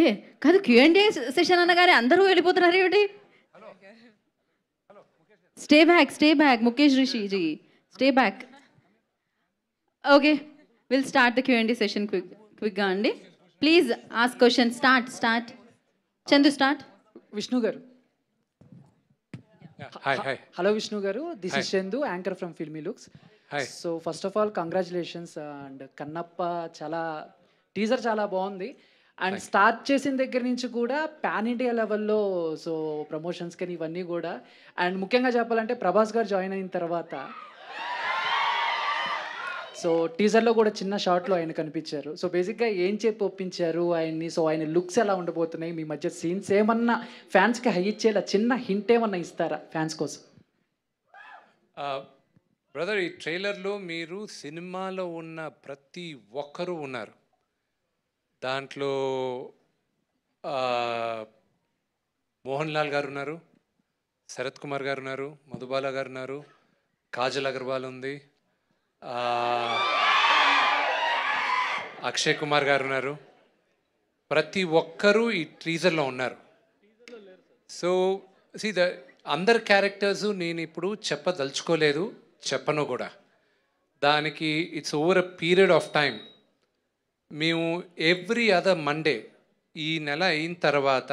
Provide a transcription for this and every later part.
ఏ కాదు, Q&A session అనగానే అందరూ వెళ్ళిపోతున్నారు ఏమిటి? Stay back Mukesh Rishi ji, stay back. Okay, will start the Q&A session క్విక్గా అండి. Please ask question. Start Chandu, start. Vishnu గారు. హలో విష్ణు గారు, this is Chandu, anchor from Filmy Looks. So first of all congratulations. And Kannappa teaser చాలా బాగుంది. అండ్ స్టార్ట్ చేసిన దగ్గర నుంచి కూడా పాన్ ఇండియా లెవెల్లో సో ప్రమోషన్స్ కానీ ఇవన్నీ కూడా. అండ్ ముఖ్యంగా చెప్పాలంటే ప్రభాస్ గారు జాయిన్ అయిన తర్వాత సో టీజర్లో కూడా చిన్న షార్ట్లో ఆయన కనిపించారు. సో బేసిక్గా ఏం చెప్పి ఒప్పించారు ఆయన్ని? సో ఆయన లుక్స్ ఎలా ఉండబోతున్నాయి? మీ మధ్య సీన్స్ ఏమన్నా ఫ్యాన్స్కి హై ఇచ్చేలా చిన్న హింట్ ఏమన్నా ఇస్తారా ఫ్యాన్స్ కోసం? బ్రదర్, ఈ ట్రైలర్లో మీరు సినిమాలో ఉన్న ప్రతి ఒక్కరూ ఉన్నారు. దాంట్లో మోహన్ లాల్ గారు ఉన్నారు, శరత్ కుమార్ గారు ఉన్నారు, మధుబాల గారు ఉన్నారు, కాజల్ అగర్వాల్ ఉంది, అక్షయ్ కుమార్ గారు ఉన్నారు. ప్రతి ఒక్కరూ ఈ టీజర్లో ఉన్నారు. సో అందరి క్యారెక్టర్స్ నేను ఇప్పుడు చెప్పదలుచుకోలేదు, చెప్పను కూడా. దానికి it's over a period of time. మేము ఎవ్రీ అదర్ మండే, ఈ నెల అయిన తర్వాత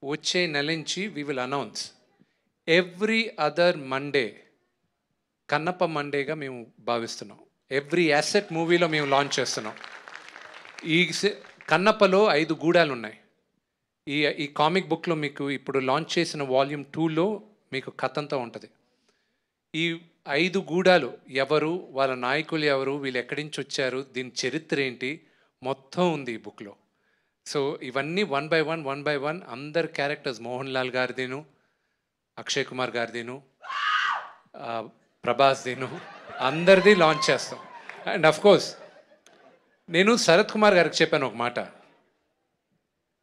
వచ్చే నెల నుంచి we will announce every other Monday Kannappa మండేగా మేము భావిస్తున్నాం. ఎవ్రీ యాసెట్ మూవీలో మేము లాంచ్ చేస్తున్నాం. ఈ కన్నప్పలో 5 గూడాలు ఉన్నాయి. ఈ కామిక్ బుక్లో మీకు ఇప్పుడు లాంచ్ చేసిన వాల్యూమ్ 2లో మీకు కథంతా ఉంటుంది. ఈ 5 గూడాలు ఎవరు, వాళ్ళ నాయకులు ఎవరు, వీళ్ళు ఎక్కడి నుంచి వచ్చారు, దీని చరిత్ర ఏంటి, మొత్తం ఉంది ఈ బుక్లో. సో ఇవన్నీ వన్ బై వన్ అందరు క్యారెక్టర్స్, మోహన్ లాల్ గారిదిను, అక్షయ్ కుమార్ గారిదిను, ప్రభాస్ దీను, అందరిది లాంచ్ చేస్తాం. అండ్ అఫ్కోర్స్ నేను శరత్ కుమార్ గారికి చెప్పాను ఒక మాట.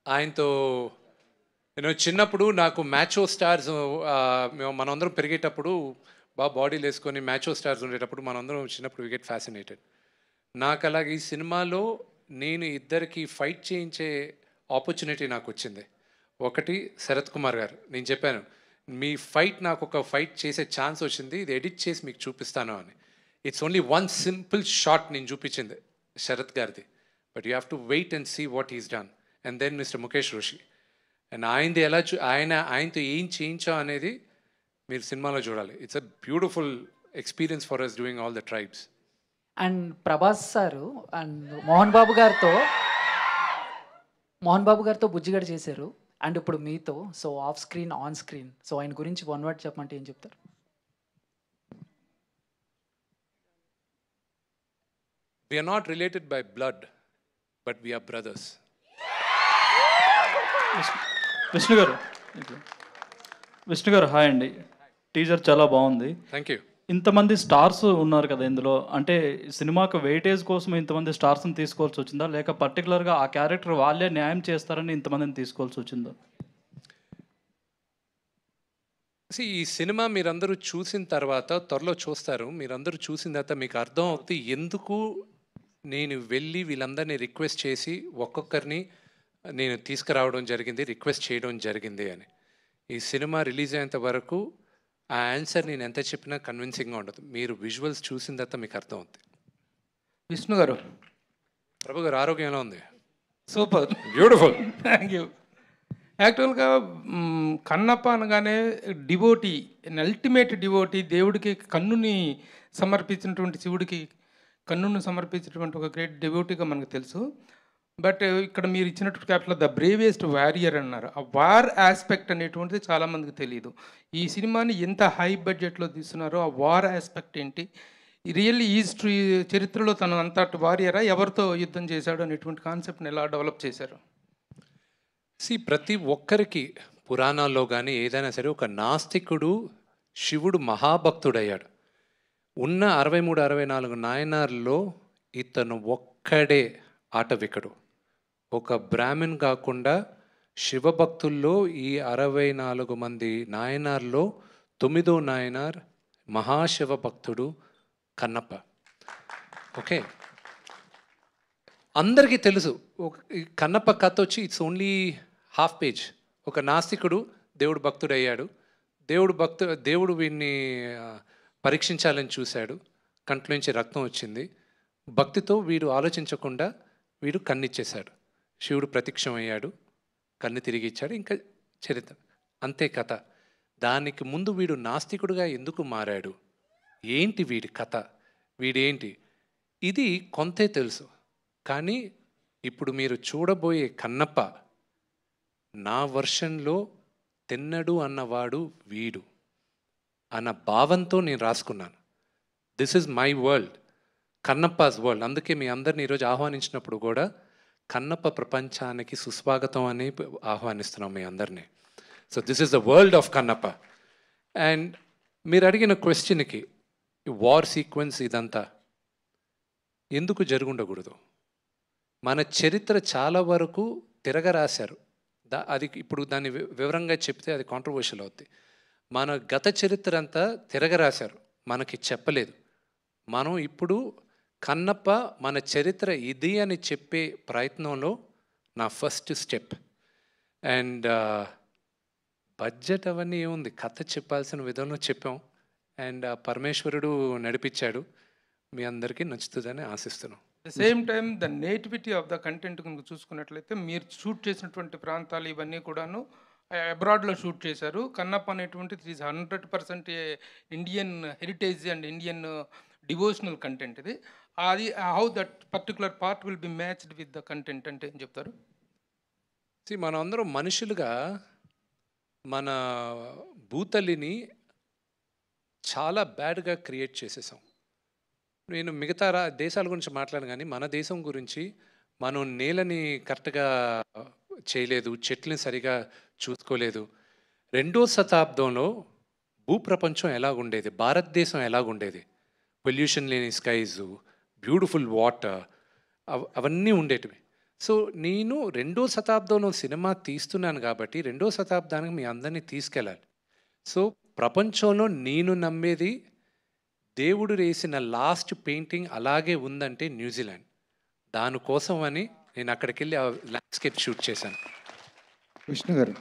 ఆయనతో నేను చిన్నప్పుడు నాకు మ్యాచో స్టార్స్, మనందరం పెరిగేటప్పుడు బాగా బాడీలు వేసుకొని మ్యాచో స్టార్స్ ఉండేటప్పుడు మనందరం చిన్నప్పుడు వి గెట్ ఫ్యాసినేటెడ్. నాకు అలాగే ఈ సినిమాలో నేను ఇద్దరికి ఫైట్ చేయించే ఆపర్చునిటీ నాకు వచ్చింది. ఒకటి శరత్ కుమార్ గారు, నేను చెప్పాను మీ ఫైట్ నాకు ఒక ఫైట్ చేసే ఛాన్స్ వచ్చింది, ఇది ఎడిట్ చేసి మీకు చూపిస్తాను అని. It's only one simple shot నేను చూపించింది శరత్ గారిది, but you have to wait and see what is done. And then mister Mukesh Rishi and ఆయనది ఎలా ఆయనతో ఏం చేయించాం అనేది మీరు సినిమాలో చూడాలి. It's a beautiful experience for us doing all the tribes. And Prabhas sir and Mohan Babu గారితో బుజ్జిగడ చేశారు. అండ్ ఇప్పుడు మీతో, so off screen on screen, so ఆయన గురించి వన్ వర్డ్ చెప్పమంటే ఏం చెప్తారు? We are not related by blood, but we are brothers. Vishnu గారు హాయ్ అండి. టీజర్ చాలా బాగుంది. Thank you. ఇంతమంది స్టార్స్ ఉన్నారు కదా ఇందులో, అంటే సినిమాకు వెయిటేజ్ కోసం ఇంతమంది స్టార్స్ని తీసుకోవాల్సి వచ్చిందా, లేక పర్టికులర్గా ఆ క్యారెక్టర్ వాళ్ళే న్యాయం చేస్తారని ఇంతమందిని తీసుకోవాల్సి వచ్చిందా? ఈ సినిమా మీరందరూ చూసిన తర్వాత, త్వరలో చూస్తారు, మీరందరూ చూసిన తర్వాత మీకు అర్థం అవుతుంది ఎందుకు నేను వెళ్ళి వీళ్ళందరినీ రిక్వెస్ట్ చేసి ఒక్కొక్కరిని నేను తీసుకురావడం జరిగింది, రిక్వెస్ట్ చేయడం జరిగింది అని. ఈ సినిమా రిలీజ్ అయ్యేంత వరకు ఆ ఆన్సర్ నేను ఎంత చెప్పినా కన్విన్సింగ్గా ఉండదు. మీరు విజువల్స్ చూసిన తర్వాత మీకు అర్థం అవుతుంది. విష్ణు గారు, ప్రభు గారు ఆరోగ్యం ఎలా ఉంది? Super, beautiful. Thank you. యాక్చువల్గా కన్నప్ప అనగానే డివోటీ, అల్టిమేట్ డివోటీ, దేవుడికి కన్నుని సమర్పించినటువంటి, శివుడికి కన్నును సమర్పించినటువంటి ఒక గ్రేట్ డివోటీగా మనకు తెలుసు. బట్ ఇక్కడ మీరు ఇచ్చినటువంటి క్యాప్టన్లో ద బ్రేవెస్ట్ వారియర్ అన్నారు. ఆ వార్ ఆస్పెక్ట్ అనేటువంటిది చాలామందికి తెలియదు. ఈ సినిమాని ఎంత హై బడ్జెట్లో తీస్తున్నారో ఆ వార్ ఆస్పెక్ట్ ఏంటి, రియల్లీ హిస్టరీ చరిత్రలో తను అంతటి వారియరా, ఎవరితో యుద్ధం చేశాడు అనేటువంటి కాన్సెప్ట్ని ఎలా డెవలప్ చేశారు? ప్రతి ఒక్కరికి పురాణాల్లో కానీ ఏదైనా సరే ఒక నాస్తికుడు శివుడు మహాభక్తుడయ్యాడు. ఉన్న 63-64 నాయనార్లో ఇతను ఒక్కడే ఆటవికుడు. ఒక బ్రాహ్మణ్ కాకుండా శివభక్తుల్లో ఈ 64 మంది నాయనార్లో 9వ నాయనార్ మహాశివ భక్తుడు కన్నప్ప. ఓకే, అందరికీ తెలుసు ఈ కన్నప్ప కథ వచ్చి ఇట్స్ ఓన్లీ హాఫ్ పేజ్. ఒక నాస్తికుడు దేవుడు భక్తుడు అయ్యాడు. దేవుడు వీడిని పరీక్షించాలని చూశాడు. కంట్లోంచి రక్తం వచ్చింది. భక్తితో వీడు ఆలోచించకుండా వీడు కన్నిచ్చేశాడు. శివుడు ప్రత్యక్షం అయ్యాడు, కన్ను తిరిగి ఇచ్చాడు. ఇంకా చరిత్ర అంతే కథ. దానికి ముందు వీడు నాస్తికుడుగా ఎందుకు మారాడు, ఏంటి వీడి కథ, వీడేంటి, ఇది కొంతే తెలుసు. కానీ ఇప్పుడు మీరు చూడబోయే కన్నప్ప నా వర్షన్లో తిన్నడు అన్నవాడు వీడు అన్న భావంతో నేను రాసుకున్నాను. దిస్ ఈజ్ మై వరల్డ్, కన్నప్పాస్ వరల్డ్. అందుకే మీ అందరిని ఈరోజు ఆహ్వానించినప్పుడు కూడా కన్నప్ప ప్రపంచానికి సుస్వాగతం అని ఆహ్వానిస్తున్నాం మీ అందరినీ. So this is the world of Kannappa. And మీరు అడిగిన క్వశ్చన్కి వార్ సీక్వెన్స్ ఇదంతా ఎందుకు జరుగుండకూడదు? మన చరిత్ర చాలా వరకు తిరగరాశారు. అది ఇప్పుడు దాన్ని వివరంగా చెప్తే అది కాంట్రవర్షియల్ అవుద్ది. మన గత చరిత్ర అంతా తిరగరాశారు, మనకి చెప్పలేదు. మనం ఇప్పుడు కన్నప్ప మన చరిత్ర ఇది అని చెప్పే ప్రయత్నంలో నా ఫస్ట్ స్టెప్. అండ్ బడ్జెట్ అవన్నీ ఏముంది, కథ చెప్పాల్సిన విధంలో చెప్పాం. అండ్ పరమేశ్వరుడు నడిపించాడు. మీ అందరికీ నచ్చుతుందని ఆశిస్తున్నాం. The same time the nativity of the content కనుక చూసుకున్నట్లయితే మీరు షూట్ చేసినటువంటి ప్రాంతాలు ఇవన్నీ కూడాను అబ్రాడ్లో షూట్ చేశారు. కన్నప్ప అనేటువంటిది is 100% Indian heritage and Indian devotional content ఇది. అది how that particular part will be matched with the content అంటే ఏం చెప్తారు? మనం అందరం మనుషులుగా మన భూతల్లిని చాలా బ్యాడ్గా క్రియేట్ చేసేసాం. నేను మిగతా దేశాల గురించి మాట్లాడను, కానీ మన దేశం గురించి మనం నేలని కరెక్ట్గా చేయలేదు, చెట్లని సరిగా చూసుకోలేదు. 2వ శతాబ్దంలో భూప్రపంచం ఎలాగుండేది, భారతదేశం ఎలాగుండేది, పొల్యూషన్ లేని స్కైస్, బ్యూటిఫుల్ వాటర్, అవన్నీ ఉండేటివి. సో నేను 2వ శతాబ్దంలో సినిమా తీస్తున్నాను కాబట్టి 2వ శతాబ్దానికి మీ అందరినీ తీసుకెళ్ళాలి. సో ప్రపంచంలో నేను నమ్మేది దేవుడు వేసిన లాస్ట్ పెయింటింగ్ అలాగే ఉందంటే న్యూజిలాండ్. దానికోసం అని నేను అక్కడికి వెళ్ళి ఆ ల్యాండ్స్కేప్ షూట్ చేశాను. విష్ణు గారు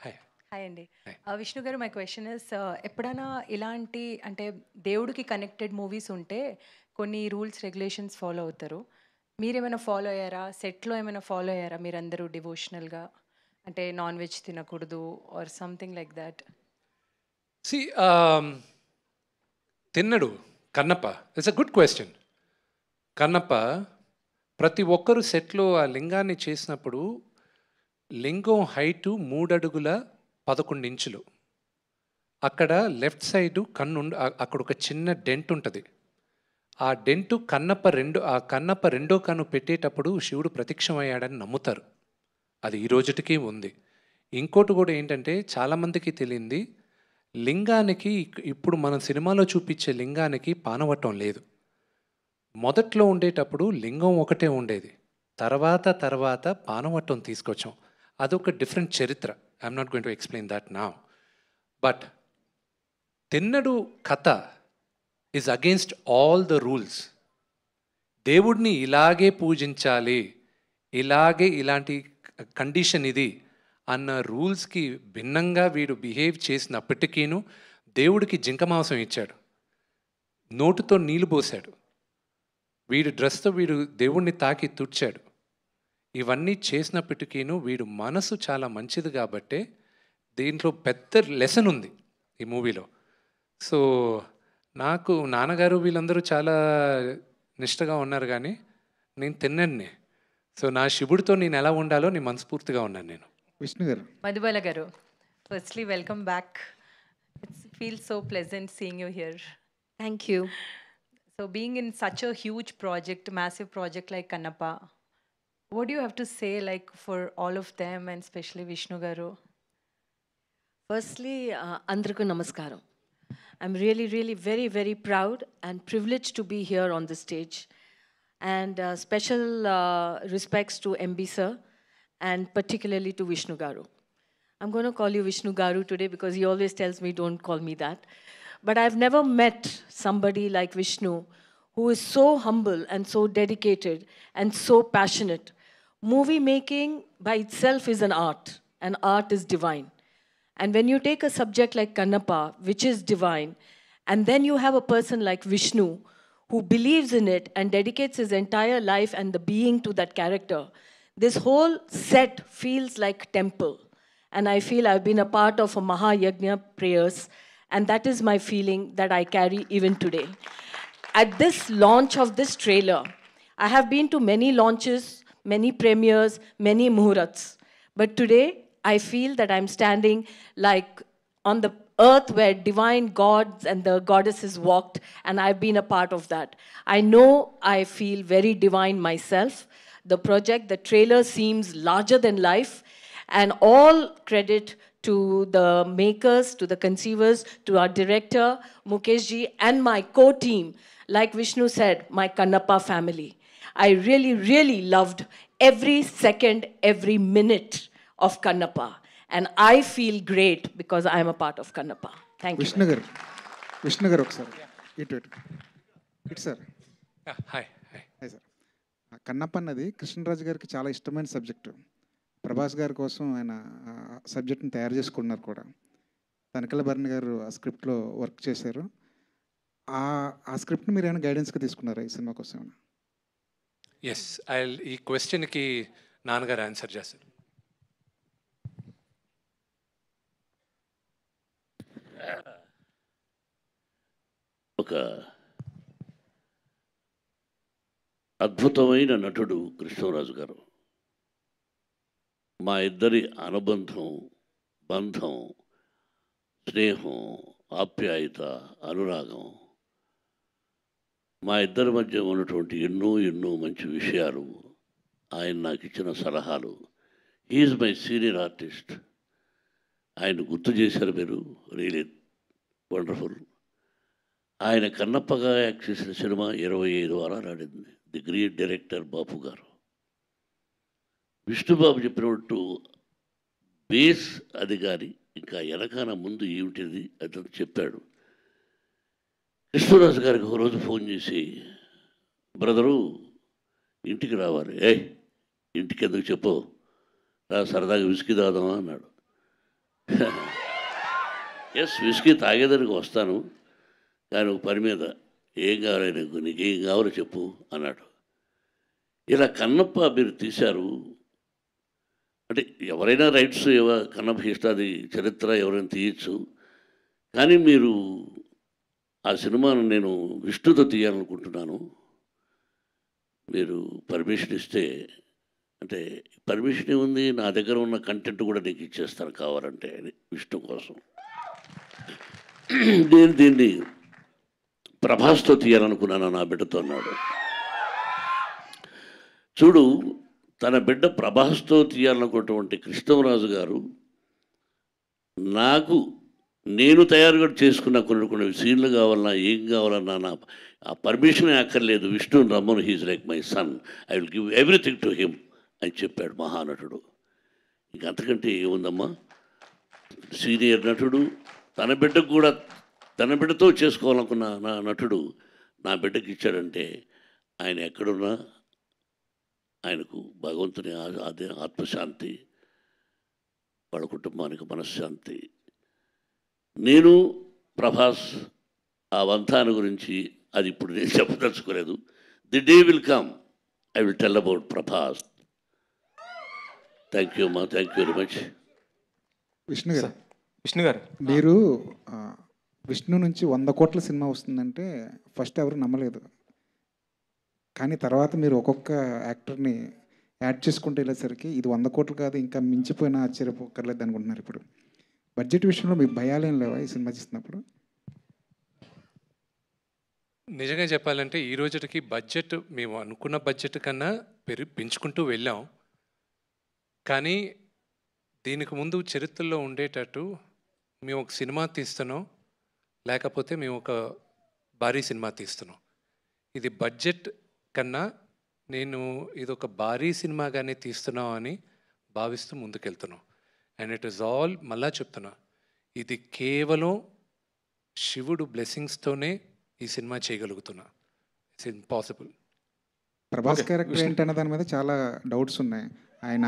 హాయ్ అండి. విష్ణు గారు, మై క్వశ్చన్ ఇస్, ఎప్పుడైనా ఇలాంటి అంటే దేవుడికి కనెక్టెడ్ మూవీస్ ఉంటే కొన్ని రూల్స్ రెగ్యులేషన్స్ ఫాలో అవుతారు. మీరేమైనా ఫాలో అయ్యారా? సెట్లో ఏమైనా ఫాలో అయ్యారా మీరందరూ డివోషనల్గా? అంటే నాన్ వెజ్ తినకూడదు or something like that? Thinnadu Kannappa, it's a good question. Kannappa ప్రతి ఒక్కరు సెట్లో ఆ లింగాన్ని చేసినప్పుడు లింగం హైటు 3 అడుగుల 11 ఇంచులు. అక్కడ లెఫ్ట్ సైడు కన్ను అక్కడ ఒక చిన్న డెంట్ ఉంటుంది. ఆ డెంటు కన్నప్ప రెండో కన్ను పెట్టేటప్పుడు శివుడు ప్రత్యక్షమయ్యాడని నమ్ముతారు. అది ఈ రోజుటికి ఉంది. ఇంకోటి కూడా ఏంటంటే చాలామందికి తెలియంది, లింగానికి ఇప్పుడు మనం సినిమాలో చూపించే లింగానికి పానవట్టం లేదు. మొదట్లో ఉండేటప్పుడు లింగం ఒకటే ఉండేది, తర్వాత పానవట్టం తీసుకొచ్చాం. అదొక డిఫరెంట్ చరిత్ర. I'm not going to explain that now. But Thinnadu కథ is against all the rules. దేవుడిని ఇలాగే పూజించాలి, ఇలాంటి కండిషన్ ఇది అన్న రూల్స్కి భిన్నంగా వీడు బిహేవ్ చేసినప్పటికీను దేవుడికి జింక మాంసం ఇచ్చాడు, నోటుతో నీళ్ళు పోసాడు, వీడు డ్రెస్తో వీడు దేవుడిని తాకి తుడిచాడు. ఇవన్నీ చేసినప్పటికీను వీడు మనసు చాలా మంచిది కాబట్టే దీంట్లో పెద్ద లెసన్ ఉంది ఈ మూవీలో. సో నాకు నాన్నగారు వీళ్ళందరూ చాలా నిష్టగా ఉన్నారు, కానీ నేను తిన్నాను. సో నా శివుడితో నేను ఎలా ఉండాలో నేను మనస్ఫూర్తిగా ఉన్నాను. నేను విష్ణు గారు, మధుబాల గారు, firstly welcome back. It's feel so pleasant seeing you here. Thank you. So being in such a huge project, massive project like Kannappa, what do you have to say like for all of them and especially Vishnu Garu? Firstly, Andraku Namaskaram. I'm really very proud and privileged to be here on the stage. And special respects to MB sir and particularly to Vishnu Garu. I'm going to call you Vishnu Garu today because he always tells me don't call me that. But I've never met somebody like Vishnu who is so humble and so dedicated and so passionate. Movie making by itself is an art, and art is divine. And when you take a subject like Kannappa, which is divine, and then you have a person like Vishnu, who believes in it and dedicates his entire life and the being to that character, this whole set feels like temple. And I feel I've been a part of a Mahayagna prayers, and that is my feeling that I carry even today. At this launch of this trailer, I have been to many launches, many premieres, many muhurats. But today, I feel that I'm standing like on the earth where divine gods and the goddesses walked, and I've been a part of that. I know I feel very divine myself. The project, the trailer seems larger than life, and all credit to the makers, to the conceivers, to our director, Mukesh ji, and my co-team, like Vishnu said, my Kannappa family. I really, really loved every second, every minute of Kannappa. And I feel great because I am a part of Kannappa. Thank you. Vishnu garu ఒకసారి ఇటు sir. Hi hi sir. Kannappa అన్నది కృష్ణరాజు గారికి చాలా ఇష్టమైన subject. Prabhas గారి కోసం ఆయన సబ్జెక్ట్ని తయారు చేసుకున్నారు కూడా. తనకల భరణి గారు ఆ స్క్రిప్ట్లో వర్క్ చేశారు. ఆ స్క్రిప్ట్ని మీరు ఏమైనా గైడెన్స్గా తీసుకున్నారా ఈ సినిమా కోసం? ఎస్, ఈ క్వశ్చన్కి నాన్నగారు ఆన్సర్ చేస్తారు. ఒక అద్భుతమైన నటుడు కృష్ణరాజు గారు. మా ఇద్దరి అనుబంధం, బంధం, స్నేహం, ఆప్యాయత, అనురాగం, మా ఇద్దరి మధ్య ఉన్నటువంటి ఎన్నో ఎన్నో మంచి విషయాలు, ఆయన నాకు ఇచ్చిన సలహాలు. He's my senior artist. ఆయన గుర్తు చేశారు మీరు, రియలీ వండర్ఫుల్. ఆయన కన్నప్పగా యాక్ట్ చేసిన సినిమా 25 వారాలు ఆడింది. ది గ్రేట్ డైరెక్టర్ బాపు గారు. విష్ణుబాబు చెప్పినట్టు బేస్ అది కానీ ఇంకా వెనకాల ముందు ఏమిటిది అతను చెప్పాడు. కృష్ణరాజు గారికి ఒకరోజు ఫోన్ చేసి, బ్రదరు ఇంటికి రావాలి. ఇంటికి ఎందుకు చెప్పు, రా సరదాగా విస్కీ తాగుదామా అన్నాడు. ఎస్, విస్కీ తాగేదానికి వస్తాను, కానీ ఒక పని మీద, ఏం కావాలి నీకేం కావాలో చెప్పు అన్నాడు. ఇలా కన్నప్ప మీరు తీశారు అంటే ఎవరైనా రైట్స్ కన్నప్ప ఇష్టాది చరిత్ర ఎవరైనా తీయచ్చు, కానీ మీరు ఆ సినిమాను నేను విష్ణుతో తీయాలనుకుంటున్నాను, మీరు పర్మిషన్ ఇస్తే, అంటే పర్మిషన్ ఏముంది, నా దగ్గర ఉన్న కంటెంట్ కూడా నీకు ఇచ్చేస్తాను కావాలంటే అని విష్ణు కోసం. నేను దీన్ని ప్రభాస్తో తీయాలనుకున్నాను, నా బిడ్డతో అన్నాడు. చూడు, తన బిడ్డ ప్రభాస్తో తీయాలనుకున్నటువంటి కృష్ణరాజు గారు నేను తయారుగా చేసుకున్న కొన్ని సీన్లు కావాలన్నా ఏం కావాలన్నా నా ఆ పర్మిషన్ అక్కర్లేదు, విష్ణు రమ్మను, he's like my son, I will give everything to him అని చెప్పాడు మహానటుడు. ఇంక అంతకంటే ఏముందమ్మా, సీనియర్ నటుడు తన బిడ్డకు కూడా తన బిడ్డతో చేసుకోవాలనుకున్న నా నటుడు నా బిడ్డకి ఇచ్చాడంటే ఆయన ఎక్కడున్నా ఆయనకు భగవంతుని ఆత్మశాంతి, వాళ్ళ కుటుంబానికి మనశ్శాంతి. నేను ప్రభాస్ ఆ వంతాన్ని గురించి అది ఇప్పుడు నేను చెప్పదలుచుకోలేదు. The day will come, I will tell about Prabhas. Thank you అమ్మా, thank you very much. Vishnu garu మీరు విష్ణు నుంచి 100 కోట్ల సినిమా వస్తుందంటే ఫస్ట్ ఎవరు నమ్మలేదు, కానీ తర్వాత మీరు ఒక్కొక్క యాక్టర్ని యాడ్ చేసుకుంటూ వెళ్ళేసరికి ఇది 100 కోట్లు కాదు, ఇంకా మించిపోయినా ఆశ్చర్యపోకర్లేదు అనుకుంటున్నారు. ఇప్పుడు బడ్జెట్ విషయంలో మీకు భయాలేం లేవా ఈ సినిమా చేసినప్పుడు? నిజంగా చెప్పాలంటే ఈ రోజుకి బడ్జెట్ మేము అనుకున్న బడ్జెట్ కన్నా పెంచుకుంటూ వెళ్ళాం. కానీ దీనికి ముందు చరిత్రలో ఉండేటట్టు మేము ఒక సినిమా తీస్తున్నాం, లేకపోతే మేము ఒక భారీ సినిమా తీస్తున్నాం. ఇది బడ్జెట్ కన్నా నేను ఇది ఒక భారీ సినిమాగానే తీస్తున్నాం అని భావిస్తూ ముందుకెళ్తున్నాం. అండ్ ఇట్ ఈస్ ఆల్, మళ్ళా చెప్తున్నా, ఇది కేవలం శివుడు బ్లెస్సింగ్స్తోనే ఈ సినిమా చేయగలుగుతున్నా. It's impossible. ప్రభాస్ క్యారెక్టర్ ఏంటనే దాని మీద చాలా డౌట్స్ ఉన్నాయి. ఆయన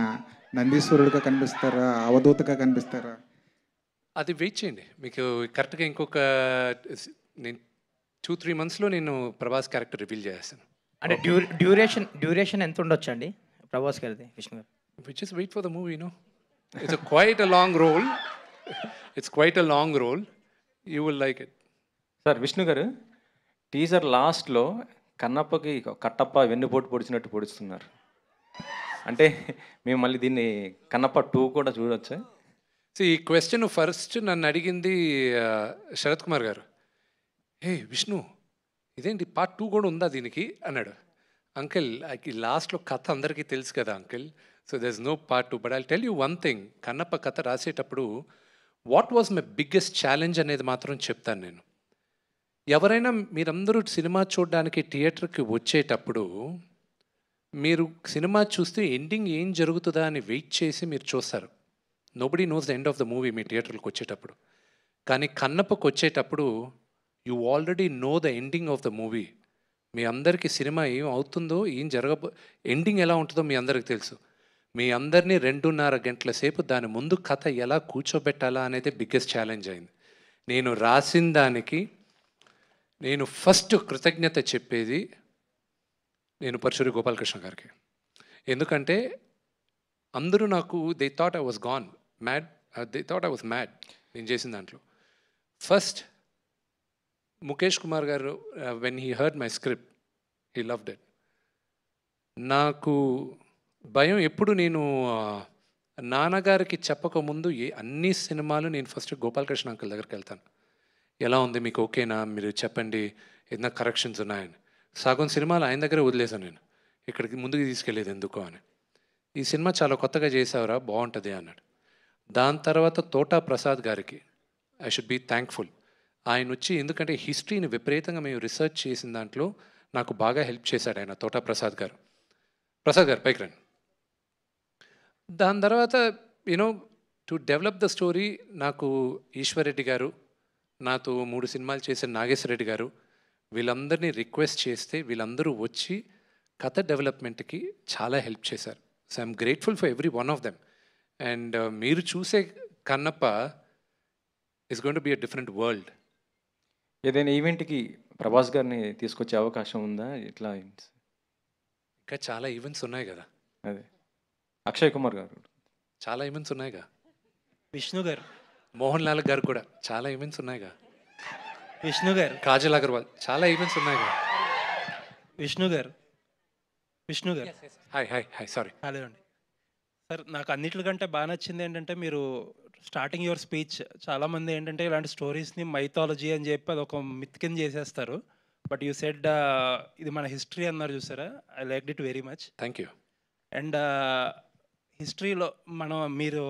నందీశ్వరుడిగా కనిపిస్తారా, అవధూతగా కనిపిస్తారా? అది వెయిట్ చేయండి, మీకు కరెక్ట్గా ఇంకొక నేను 2-3 మంత్స్లో నేను ప్రభాస్ క్యారెక్టర్ రివీల్ చేస్తాను. అంటే డ్యూరేషన్ ఎంత ఉండొచ్చు అండి ప్రభాస్ గారిది, విష్ణు గారు? We just wait for the movie, you know. It's quite a long role. It's quite a long role. You will like it. Sir Vishnu గారు, టీజర్ లాస్ట్లో కన్నప్పకి కట్టప్ప వెన్నుపోటు పొడిచినట్టు పొడుస్తున్నారు. అంటే మేము మళ్ళీ దీన్ని కన్నప్ప 2 కూడా చూడొచ్చా? ఈ క్వశ్చన్ ఫస్ట్ నన్ను అడిగింది శరత్ కుమార్ గారు. హే విష్ణు, ఇదేంటి పార్ట్ 2 కూడా ఉందా దీనికి అన్నాడు. అంకిల్ లాస్ట్లో కథ అందరికీ తెలుసు కదా uncle, so there is no part 2. But I tell you one thing, Kannappa కథ రాసేటప్పుడు what was my biggest challenge అనేది మాత్రం చెప్తాను నేను. ఎవరైనా మీరందరూ సినిమా చూడడానికి థియేటర్కి వచ్చేటప్పుడు మీరు సినిమా చూస్తే ఎండింగ్ ఏం జరుగుతుందా అని వెయిట్ చేసి మీరు చూస్తారు. Nobody knows the end of the movie మీ థియేటర్కి వచ్చేటప్పుడు. కానీ కన్నప్పకు వచ్చేటప్పుడు you already know the ending of the movie. మీ అందరికీ సినిమా ఏం అవుతుందో, ఏం ఎండింగ్ ఎలా ఉంటుందో మీ అందరికీ తెలుసు. మీ అందరినీ 2.5 గంటల సేపు దాని ముందు కథ ఎలా కూర్చోబెట్టాలా అనేది బిగ్గెస్ట్ ఛాలెంజ్ అయింది. నేను రాసిన దానికి నేను ఫస్ట్ కృతజ్ఞత చెప్పేది నేను పరశురి గోపాలకృష్ణ గారికి. ఎందుకంటే అందరూ నాకు they thought I was gone mad, they thought I was mad నేను చేసిన దాంట్లో. ఫస్ట్ ముఖేష్ కుమార్ గారు when he heard my script he loved it. నాకు భయం ఎప్పుడు, నేను నాన్నగారికి చెప్పకముందు అన్ని సినిమాలు నేను ఫస్ట్ గోపాలకృష్ణ అంకుల్ దగ్గరికి వెళ్తాను. ఎలా ఉంది, మీకు ఓకేనా, మీరు చెప్పండి, ఏదైనా కరెక్షన్స్ ఉన్నాయని. సగం సినిమాలు ఆయన దగ్గరే వదిలేసాను నేను, ఇక్కడికి ముందుకు తీసుకెళ్ళేది ఎందుకో అని. ఈ సినిమా చాలా కొత్తగా చేసావురా, బాగుంటుంది అన్నాడు. దాని తర్వాత తోటా ప్రసాద్ గారికి ఐ షుడ్ బీ థ్యాంక్ఫుల్. ఆయన వచ్చి, ఎందుకంటే హిస్టరీని విపరీతంగా మేము రీసెర్చ్ చేసిన దాంట్లో నాకు బాగా హెల్ప్ చేశాడు ఆయన, తోటా ప్రసాద్ గారు. ప్రసాద్ గారు పైకి రండి. దాని తర్వాత you know to develop the story నాకు ఈశ్వర్ రెడ్డి గారు, నాతో 3 సినిమాలు చేసిన నాగేశ్వర రెడ్డి గారు, వీళ్ళందరినీ రిక్వెస్ట్ చేస్తే వీళ్ళందరూ వచ్చి కథ డెవలప్మెంట్కి చాలా హెల్ప్ చేశారు. So I'm grateful for every one of them. And మీరు చూసే Kannappa is going to be a different world. ఏదైనా ఈవెంట్కి ప్రభాస్ గారిని తీసుకొచ్చే అవకాశం ఉందా? ఇట్లా ఇంకా చాలా ఈవెంట్స్ ఉన్నాయి కదా. అదే అక్షయ్ కుమార్ గారు చాలా ఈవెంట్స్ ఉన్నాయిగా. విష్ణు గారు, మోహన్ లాల్ గారు కూడా చాలా ఈవెంట్స్ ఉన్నాయిగా. విష్ణు గారు, కాజల్ అగర్వాల్ చాలా ఈవెంట్స్ ఉన్నాయిగా. విష్ణు గారు, hi hi hi sorry. Hello అండి సార్. నాకు అన్నిటికంటే బాగా నచ్చింది ఏంటంటే మీరు స్టార్టింగ్ యువర్ స్పీచ్, చాలామంది ఏంటంటే ఇలాంటి స్టోరీస్ని మైథాలజీ అని చెప్పి అది ఒక మిత్ కింద చేసేస్తారు. బట్ యూ సెడ్ ఇది మన హిస్టరీ అన్నారు చూసారా, I like it very much. Thank you. And హిస్టరీలో మీరు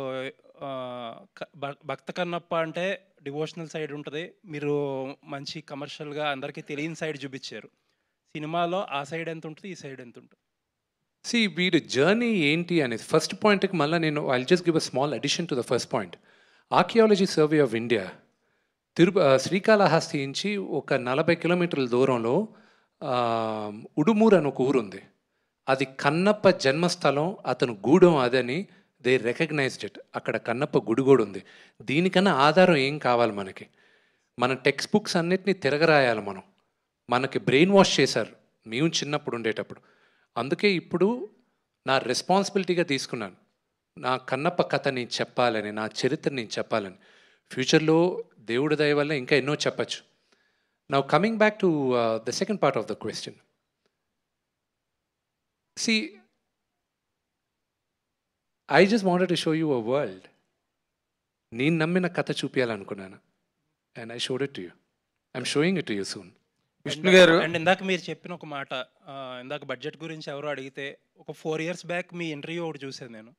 భక్త కన్నప్ప అంటే డివోషనల్ సైడ్ ఉంటుంది, మీరు మంచి కమర్షియల్గా అందరికీ తెలియని సైడ్ చూపించారు. సినిమాలో ఆ సైడ్ ఎంత ఉంటుంది, ఈ సైడ్ ఎంత ఉంటుంది? వీడి జర్నీ ఏంటి అనేది ఫస్ట్ పాయింట్కి మళ్ళీ నేను I just give a small addition to the first point. Archaeology survey of India Srikalahasti నుంచి ఒక 40 కిలోమీటర్ల దూరంలో ఉడుమూరు అని ఒక ఊరుంది. అది కన్నప్ప జన్మస్థలం, అతను గూడెం అదని దే రికగ్నైజ్డ్ ఇట్. అక్కడ కన్నప్ప గుడి కూడా ఉంది. దీనికన్నా ఆధారం ఏం కావాలి మనకి? మన టెక్స్ట్ బుక్స్ అన్నిటినీ తిరగరాయాలి మనం. మనకి బ్రెయిన్ వాష్ చేశారు మేము చిన్నప్పుడు ఉండేటప్పుడు. అందుకే ఇప్పుడు నా రెస్పాన్సిబిలిటీగా తీసుకున్నాను, నా కన్నప్ప కథ నేను చెప్పాలని, నా చరిత్ర నేను చెప్పాలని. ఫ్యూచర్లో దేవుడి దయ వల్ల ఇంకా ఎన్నో చెప్పచ్చు. Now coming back to the second part of the question. I just wanted to show you a world. నేను నమ్మిన కథ చూపించాలనుకున్నాను and I showed it to you. I'm showing it to you soon. Vishnu గారు, అండ్ ఇందాక మీరు చెప్పిన ఒక మాట, ఇందాక బడ్జెట్ గురించి ఎవరో అడిగితే ఒక 4 years బ్యాక్ మీ ఇంటర్వ్యూ ఒకటి చూసాను నేను.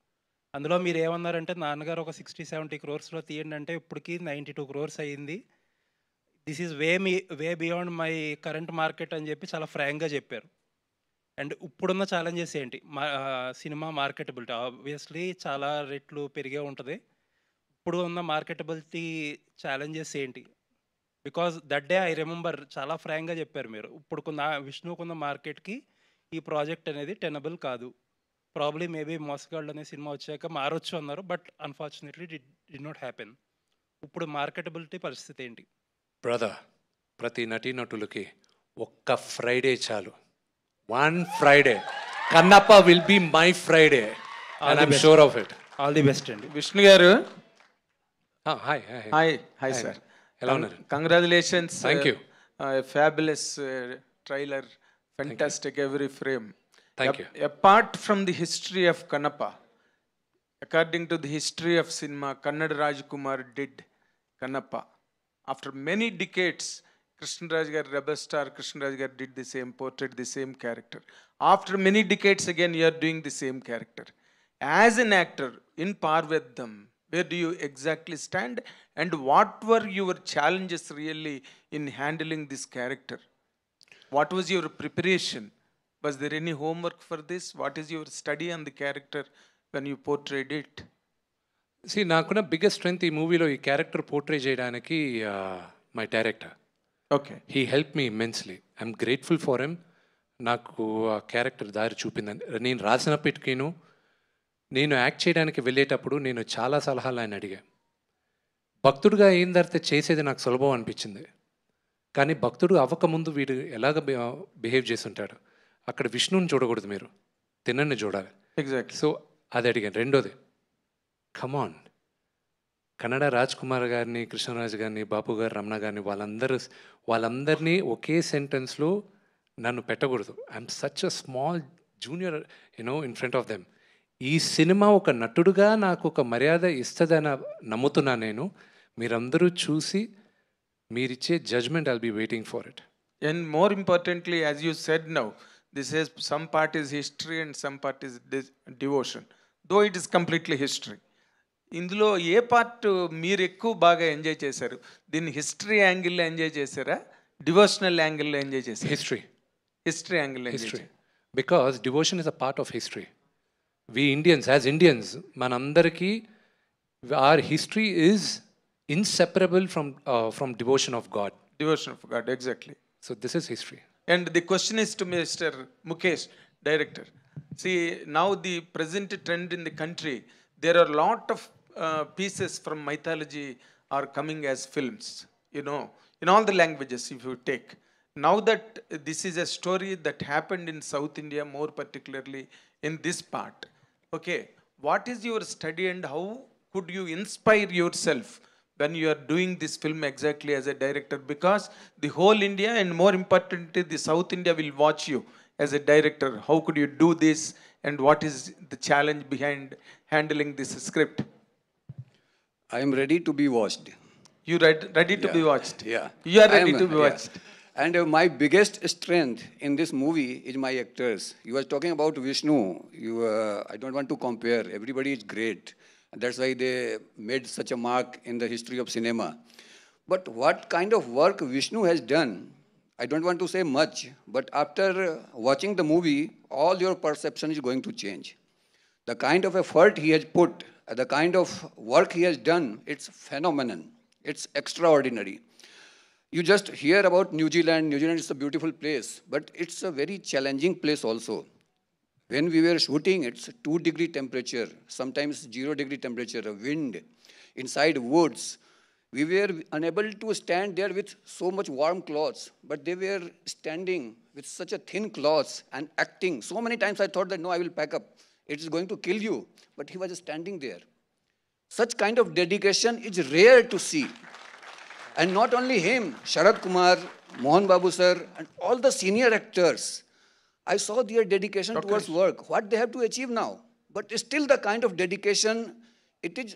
అందులో మీరు ఏమన్నారంటే, నాన్నగారు ఒక 60-70 crores తీయండి అంటే ఇప్పటికి 92 crores అయ్యింది, this is way beyond my current market అని చెప్పి చాలా ఫ్రాంక్గా చెప్పారు. అండ్ ఇప్పుడున్న ఛాలెంజెస్ ఏంటి? సినిమా మార్కెటబిలిటీ ఆబ్వియస్లీ చాలా రెట్లు పెరిగే ఉంటుంది. ఇప్పుడు ఉన్న మార్కెటబిలిటీ ఛాలెంజెస్ ఏంటి? Because that day I remember చాలా ఫ్రాంక్గా చెప్పారు మీరు, ఇప్పుడుకున్న విష్ణుకున్న మార్కెట్కి ఈ ప్రాజెక్ట్ అనేది టెనబుల్ కాదు, ప్రాబ్లీ మేబీ మోసగాళ్ళు అనే సినిమా వచ్చాక మారొచ్చు అన్నారు, but unfortunately did not happen. ఇప్పుడు మార్కెటబిలిటీ పరిస్థితి ఏంటి? బ్రదర్, ప్రతి నటీనటులకి ఒక్క ఫ్రైడే చాలు. 1 Friday. Kannappa will be my Friday and I'm sure of it. All the best అండి. విష్ణు గారు, హాయ్ హాయ్ హాయ్ సార్, ఎలా ఉన్నారు? Congratulations. Thank you. Fabulous trailer, fantastic every frame. Thank you. Apart from the history of Kannappa, according to the history of cinema, Kannada Rajkumar did Kannappa. After many decades, Krishnaraj gar, rebel star Krishnaraj gar did the same, portrayed the same character. After many decades again, you are doing the same character. As an actor, in par with them, where do you exactly stand, and what were your challenges really in handling this character? What was your preparation? Was there any homework for this? What is your study on the character when you portrayed it? See, నాకున్న biggest strength ఈ మూవీలో ఈ character portray చేయడానికి my director. Okay. He help me immensely. I'm grateful for him. నాకు ఆ character దారి చూపిందని. నేను రాసినప్పటికీను నేను యాక్ట్ చేయడానికి వెళ్ళేటప్పుడు నేను చాలా సలహాలు ఆయన అడిగా. భక్తుడిగా అయిన తర్వాత చేసేది నాకు సులభం అనిపించింది, కానీ భక్తుడు అవ్వకముందు వీడు ఎలాగ బిహేవ్ చేసి ఉంటాడు. అక్కడ విష్ణుని చూడకూడదు, మీరు తిన్నని చూడాలి. ఎగ్జాక్ట్లీ. సో అది అడిగాను. రెండోది, కమాన్, కన్నడ రాజ్ కుమార్ గారిని, కృష్ణరాజు గారిని, బాపు గారు, రమణ గారిని వాళ్ళందరినీ ఒకే సెంటెన్స్లో నన్ను పెట్టకూడదు. I'm such a small junior in front of them. ఈ సినిమా ఒక నటుడుగా నాకు ఒక మర్యాద ఇస్తుందని నమ్ముతున్నా నేను. మీరందరూ చూసి మీరిచ్చే judgement I'll be waiting for it. And more importantly, as you said now, this is some part is history and some part is devotion, though it is completely history. ఇందులో ఏ పార్ట్ మీరు ఎక్కువ బాగా ఎంజాయ్ చేశారు? దీన్ని history యాంగిల్లో enjoy చేశారా, devotional యాంగిల్లో enjoy చేశారు? History angle. History, because devotion is a part of history. We Indians, as Indians, మనందరికీ our history is inseparable from devotion of God. Devotion of God, exactly. So this is history. And the question is to Mr. Mukesh, director. See, now the present trend in the country, there are a lot of pieces from mythology are coming as films, in all the languages if you take. Now that this is a story that happened in South India, more particularly in this part. Okay, what is your study and how could you inspire yourself when you are doing this film exactly as a director? Because the whole India and more importantly the South India will watch you as a director. How could you do this and what is the challenge behind handling this script? I am ready to be watched. You ready to be watched? Yeah. You are ready to be watched. And my biggest strength in this movie is my actors. You were talking about Vishnu. I don't want to compare. Everybody is great. That's why they made such a mark in the history of cinema. But what kind of work Vishnu has done, I don't want to say much, but after watching the movie, all your perception is going to change. The kind of effort he has put, the kind of work he has done, it's phenomenal. It's extraordinary. You just hear about New Zealand. New Zealand is a beautiful place, but it's a very challenging place also. When we were shooting, it's 2-degree temperature, sometimes 0-degree temperature, wind, inside woods. We were unable to stand there with so much warm clothes, but they were standing with such a thin cloths and acting. So many times I thought that, no, I will pack up. It is going to kill you. But he was standing there. Such kind of dedication is rare to see. And not only him, Sharad Kumar, Mohan Babu sir, and all the senior actors, I saw their dedication towards work, what they have to achieve now. But still the kind of dedication, it is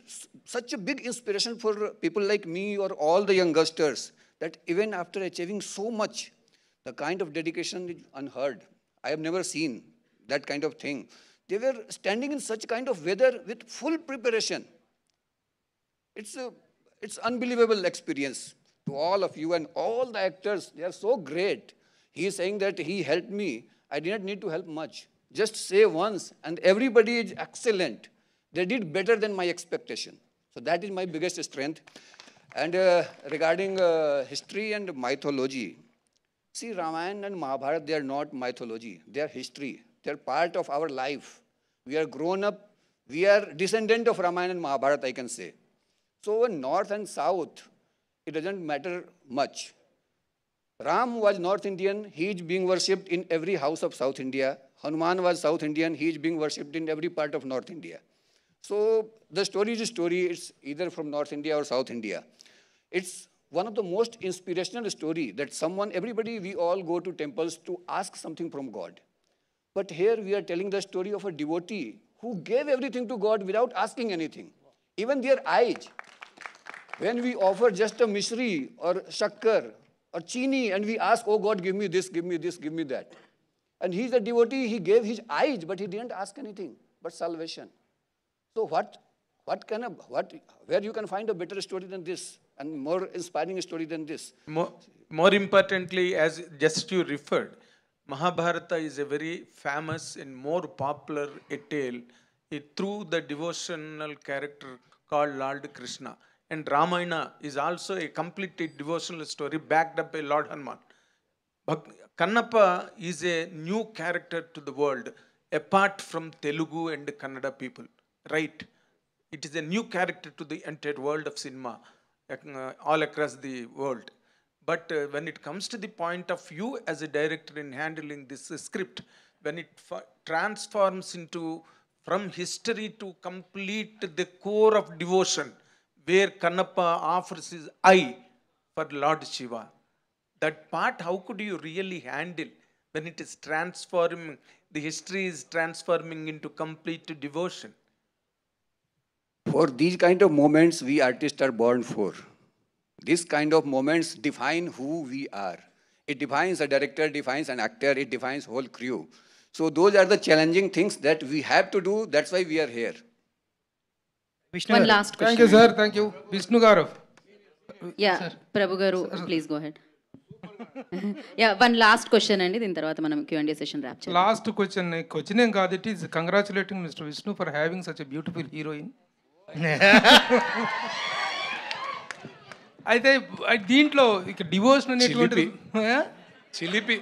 such a big inspiration for people like me or all the youngsters, that even after achieving so much, the kind of dedication is unheard. I have never seen that kind of thing. They were standing in such kind of weather with full preparation. It's unbelievable experience to all of you and all the actors. They are so great. He is saying that he helped me. I did not need to help much. Just say once and everybody is excellent. They did better than my expectation. So that is my biggest strength. And regarding history and mythology, see, Ramayana and Mahabharata, they are not mythology. They are history. They are part of our life. We are grown up. We are descendant of Ramayana and Mahabharata, I can say. So in North and South, it doesn't matter much. Ram was North Indian. He is being worshipped in every house of South India. Hanuman was South Indian. He is being worshipped in every part of North India. So the story is a story. It's either from North India or South India. It's one of the most inspirational story that everybody, we all go to temples to ask something from God. But here we are telling the story of a devotee who gave everything to God without asking anything. Even their eyes. When we offer just a mishri or shakkar or chini and we ask, oh God, give me this, give me this, give me that. And he's a devotee, he gave his eyes, but he didn't ask anything but salvation. So where you can find a better story than this and more inspiring story than this? More importantly, as just you referred, Mahabharata is a very famous and more popular tale through the devotional character called Lord Krishna. And Ramayana is also a completely devotional story backed up by Lord Hanuman. But Kannappa is a new character to the world apart from Telugu and Kannada people, right? It is a new character to the entire world of cinema, all across the world. But when it comes to the point of view as a director in handling this script, when it transforms into from history to complete the core of devotion, where Kannappa offers his eye for Lord Shiva, that part, how could you really handle when it is transforming, the history is transforming into complete devotion? For these kind of moments, we artists are born for. These kind of moments define who we are. It defines a director, defines an actor, it defines whole crew. So those are the challenging things that we have to do. That's why we are here. One last question. Thank you, sir. Thank you. Vishnu Garu. Yeah, Prabhu Garu, please go ahead. Yeah, one last question and then tarvata manam Q&A session wrap cheyadam. Last question. Question em kaadu, it is congratulating Mr. Vishnu for having such a beautiful heroine. అయితే దీంట్లో ఇక devotion అనేటువంటి చిలిపి